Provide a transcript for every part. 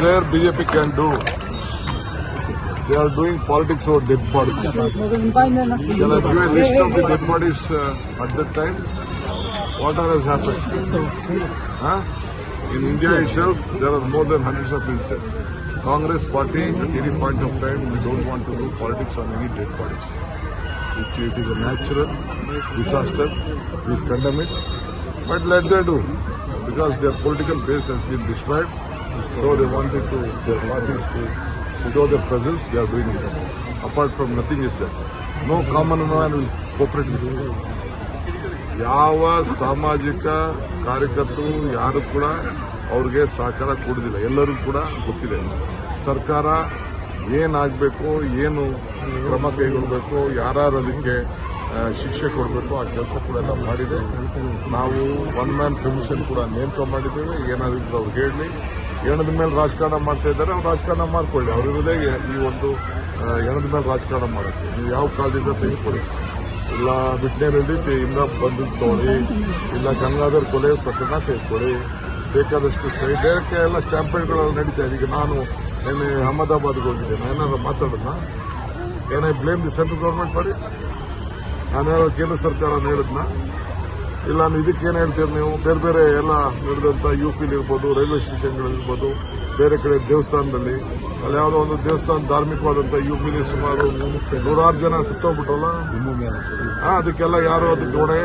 there BJP can do. They are doing politics over dead bodies. Shall I give a list of the dead bodies at that time? What has happened? Huh? In India itself, there are more than hundreds of people dead. Congress party, at any point of time, we don't want to do politics on any dead bodies. It is a natural disaster. We condemn it. But let them do. Because their political base has been destroyed. So they wanted to, their parties to show their presence. They are doing it. Apart from nothing is there. No common man will cooperate with it. ಯಾವ ಸಾಮಾಜಿಕ ಕಾರ್ಯಕರ್ತರು ಯಾರು ಕೂಡ ಅವ್ರಿಗೆ ಸಹಕಾರ ಕೊಡುವುದಿಲ್ಲ. ಎಲ್ಲರೂ ಕೂಡ ಗೊತ್ತಿದೆ. ಸರ್ಕಾರ ಏನಾಗಬೇಕು, ಏನು ಕ್ರಮ ಕೈಗೊಳ್ಳಬೇಕು, ಯಾರು ಅದಕ್ಕೆ ಶಿಕ್ಷೆ ಕೊಡಬೇಕು, ಆ ಕೆಲಸ ಕೂಡ ಎಲ್ಲ ಮಾಡಿದೆ. ನಾವು ಒನ್ ಮ್ಯಾನ್ ಕಮಿಷನ್ ಕೂಡ ನೇಮಕ ಮಾಡಿದ್ದೇವೆ. ಏನಾದರೂ ಅವ್ರು ಹೇಳಲಿ, ಹೆಣದ ಮೇಲೆ ರಾಜಕಾರಣ ಮಾಡ್ತಾ ಇದ್ದಾರೆ, ಅವ್ರು ರಾಜಕಾರಣ ಮಾಡ್ಕೊಳ್ಳಿ. ಅವರಿರೋದೇ ಈ ಒಂದು ಹೆಣದ ಮೇಲೆ ರಾಜಕಾರಣ ಮಾಡೋಕ್ಕೆ. ನೀವು ಯಾವ ಕಾಲದಿಂದ ತೆಗೆದುಕೊಳ್ಳಿ. ಇಲ್ಲ ಬಿಟ್ನೇರೆಡ್ಡಿ ಇಂದ ಬಂದದ್ದು ತಗೊಳ್ಳಿ, ಇಲ್ಲ ಗಂಗಾಧರ್ ಕೊಲೆ ಪ್ರಕರಣ ತೆಗೆದುಕೊಳ್ಳಿ. ಬೇಕಾದಷ್ಟು ಡೈರೆಕ್ಟ್ ಎಲ್ಲ ಸ್ಟ್ಯಾಂಪೇಡ್ಗಳು ನಡೀತಾ ಇದೆ. ಈಗ ನಾನು ನಿನ್ನೆ ಅಹಮದಾಬಾದ್ಗೆ ಹೋಗಿದ್ದೇನೆ. ಏನಾದ್ರು ಮಾತಾಡೋಣ, ಏನೇ ಬ್ಲೇಮ್ ದಿ ಸೆಂಟ್ರಲ್ ಗೌರ್ಮೆಂಟ್ ಮಾಡಿ? ನಾನೇನೋ ಕೇಂದ್ರ ಸರ್ಕಾರ ಹೇಳಿದ್ನ? ಇಲ್ಲ ಇದಕ್ಕೇನು ಹೇಳ್ತೀರಿ ನೀವು? ಬೇರೆ ಬೇರೆ ಎಲ್ಲ ನಡೆದಂಥ UPಲಿ ಇರ್ಬೋದು, ರೈಲ್ವೆ ಸ್ಟೇಷನ್ಗಳಿರ್ಬೋದು, ಬೇರೆ ಕಡೆ ದೇವಸ್ಥಾನದಲ್ಲಿ, ಅಲ್ಲಿ ಯಾವುದೋ ಒಂದು ದೇವಸ್ಥಾನ ಧಾರ್ಮಿಕವಾದಂಥ UPಲಿ ಸುಮಾರು 100 ಜನ ಸತ್ತೋಗ್ಬಿಟ್ಟಲ್ಲ. ಅದಕ್ಕೆಲ್ಲ ಯಾರು ಅದಕ್ಕೆ ಕೊಡೆ?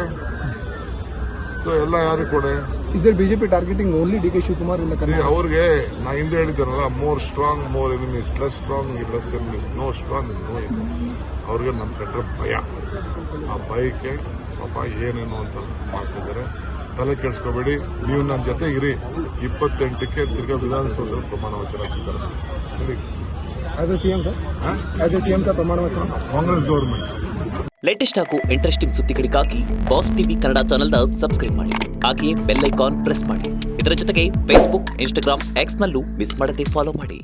ಸೊ ಎಲ್ಲ ಯಾರಿಗೆ ಕೊಡೆ? Is BJP targeting only DK Shivakumar? ಅವ್ರಿಗೆ ನಾ ಹಿಂದೆ ಹೇಳಿದ್ದಾರಲ್ಲ, more strong more enemies, less strong less enemies, no strong no enemies. ಅವ್ರಿಗೆ ನಮ್ಮ ಕಂಡ್ರೆ ಭಯ. ಆ ಭಯಕ್ಕೆ ಪಾಪ ಏನೇನು ಅಂತ ಮಾಡ್ತಿದ್ದಾರೆ. ತಲೆ ಕೆಡಿಸ್ಕೋಬೇಡಿ. ನೀವು ನನ್ನ ಜೊತೆ ಇರಿ. 28ಕ್ಕೆ ತಿರ್ಗಾ ವಿಧಾನಸೌಧದಲ್ಲಿ ಪ್ರಮಾಣ ವಚನ ಸ್ವೀಕಾರ ಪ್ರಮಾಣ ವಚನ ಕಾಂಗ್ರೆಸ್ ಗೌರ್ಮೆಂಟ್. ಲೇಟೆಸ್ಟ್ ಹಾಗೂ ಇಂಟ್ರೆಸ್ಟಿಂಗ್ ಸುದ್ದಿಗಳಿಗಾಗಿ ಬಾಸ್ ಟಿವಿ ಕನ್ನಡ ಚಾನೆಲ್ನ ಸಬ್ಸ್ಕ್ರೈಬ್ ಮಾಡಿ. ಹಾಗೆಯೇ ಬೆಲ್ ಐಕಾನ್ ಪ್ರೆಸ್ ಮಾಡಿ. ಇದರ ಜೊತೆಗೆ ಫೇಸ್ಬುಕ್, ಇನ್ಸ್ಟಾಗ್ರಾಮ್, ಎಕ್ಸ್ನಲ್ಲೂ ಮಿಸ್ ಮಾಡದೆ ಫಾಲೋ ಮಾಡಿ.